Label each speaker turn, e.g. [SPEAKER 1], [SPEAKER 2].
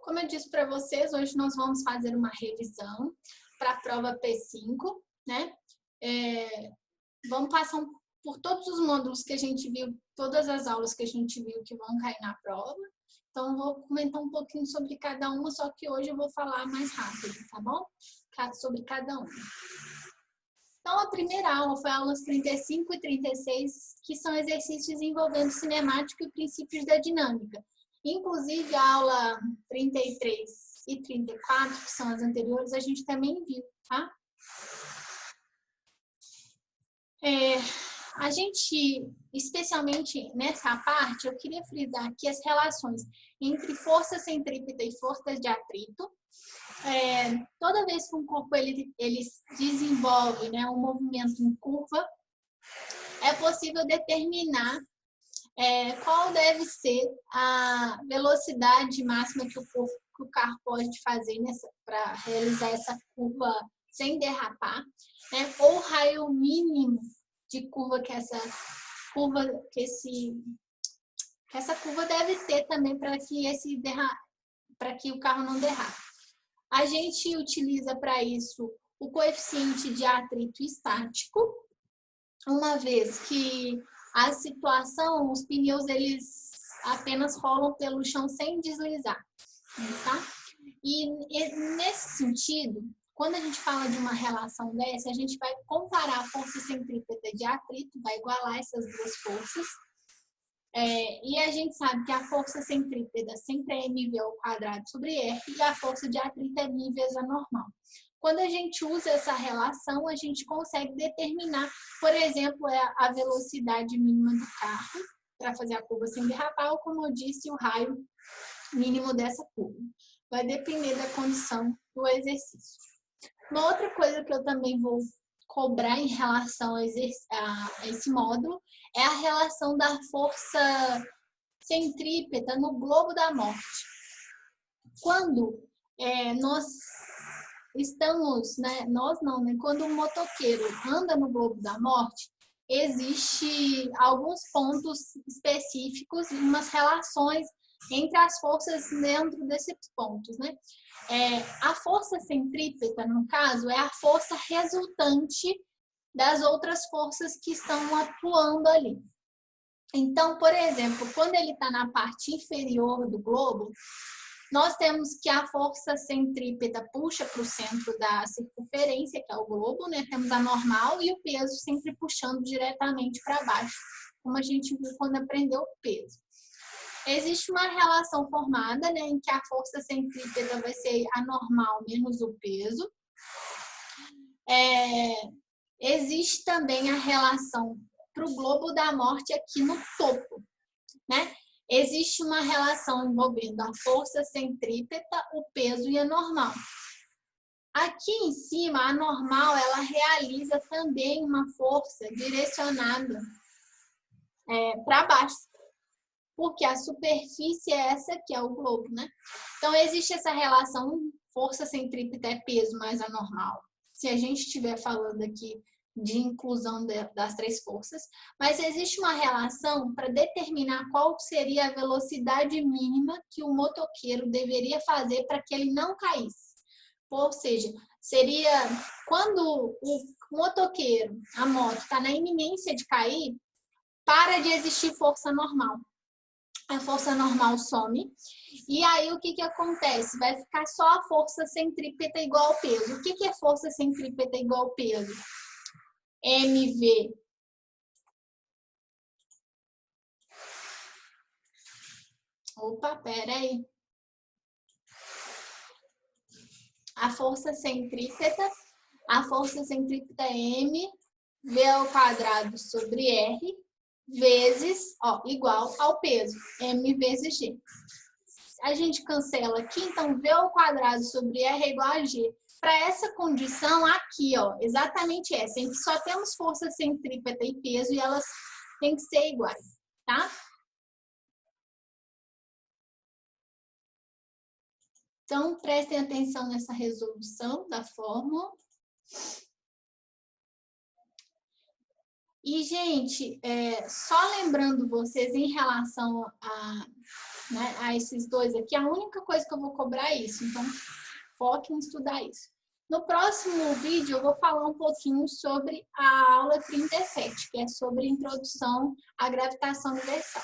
[SPEAKER 1] como eu disse para vocês, hoje nós vamos fazer uma revisão para a prova P5, né? Vamos passar por todos os módulos que a gente viu, todas as aulas que a gente viu que vão cair na prova. Então, vou comentar um pouquinho sobre cada uma, só que hoje eu vou falar mais rápido, tá bom? Sobre cada uma. Então, a primeira aula foi aulas 35 e 36, que são exercícios envolvendo cinemática e princípios da dinâmica. Inclusive, a aula 33 e 34, que são as anteriores, a gente também viu, tá? A gente, especialmente nessa parte, eu queria frisar aqui as relações entre força centrípeta e força de atrito. Toda vez que um corpo ele desenvolve, né, um movimento em curva, é possível determinar qual deve ser a velocidade máxima que o carro pode fazer para realizar essa curva sem derrapar, né, ou o raio mínimo de curva que essa curva deve ter também para que o carro não derrape. A gente utiliza para isso o coeficiente de atrito estático, uma vez que a situação, os pneus eles apenas rolam pelo chão sem deslizar, tá? E nesse sentido, quando a gente fala de uma relação dessa, a gente vai comparar a força centrípeta de atrito, vai igualar essas duas forças. E a gente sabe que a força centrípeta sempre é mv ao quadrado sobre r e a força de atrito é m vezes a normal. Quando a gente usa essa relação, a gente consegue determinar, por exemplo, a velocidade mínima do carro para fazer a curva sem derrapar, ou como eu disse, o raio mínimo dessa curva. Vai depender da condição do exercício. Uma outra coisa que eu também vou cobrar em relação a esse módulo é a relação da força centrípeta no globo da morte. Quando nós estamos, né, quando um motoqueiro anda no globo da morte, existe alguns pontos específicos e umas relações entre as forças dentro desses pontos, né? A força centrípeta, no caso, é a força resultante das outras forças que estão atuando ali. Então, por exemplo, quando ele está na parte inferior do globo, nós temos que a força centrípeta puxa para o centro da circunferência, que é o globo, né? Temos a normal e o peso sempre puxando diretamente para baixo, como a gente viu quando aprendeu o peso. Existe uma relação formada, né, em que a força centrípeta vai ser a normal menos o peso. Existe também a relação para o globo da morte aqui no topo, né? Existe uma relação envolvendo a força centrípeta, o peso e a normal. Aqui em cima, a normal, ela realiza também uma força direcionada para baixo, porque a superfície é essa que é o globo, né? Então, existe essa relação força centrípeta é peso mais a normal. Se a gente estiver falando aqui de inclusão das três forças, mas existe uma relação para determinar qual seria a velocidade mínima que o motoqueiro deveria fazer para que ele não caísse. Ou seja, seria quando o motoqueiro, a moto, está na iminência de cair, para de existir força normal. A força normal some, e aí o que acontece? Vai ficar só a força centrípeta igual ao peso. O que é força centrípeta igual ao peso? MV peraí. A força centrípeta é M, V ao quadrado sobre R, vezes, igual ao peso, M vezes G. A gente cancela aqui, então V ao quadrado sobre R é igual a G. Para essa condição aqui, exatamente essa, em que só temos força centrípeta e peso e elas têm que ser iguais, tá? Então, prestem atenção nessa resolução da fórmula. E, gente, só lembrando vocês em relação a esses dois aqui, a única coisa que eu vou cobrar é isso. Então, foque em estudar isso. No próximo vídeo, eu vou falar um pouquinho sobre a aula 37, que é sobre introdução à gravitação universal.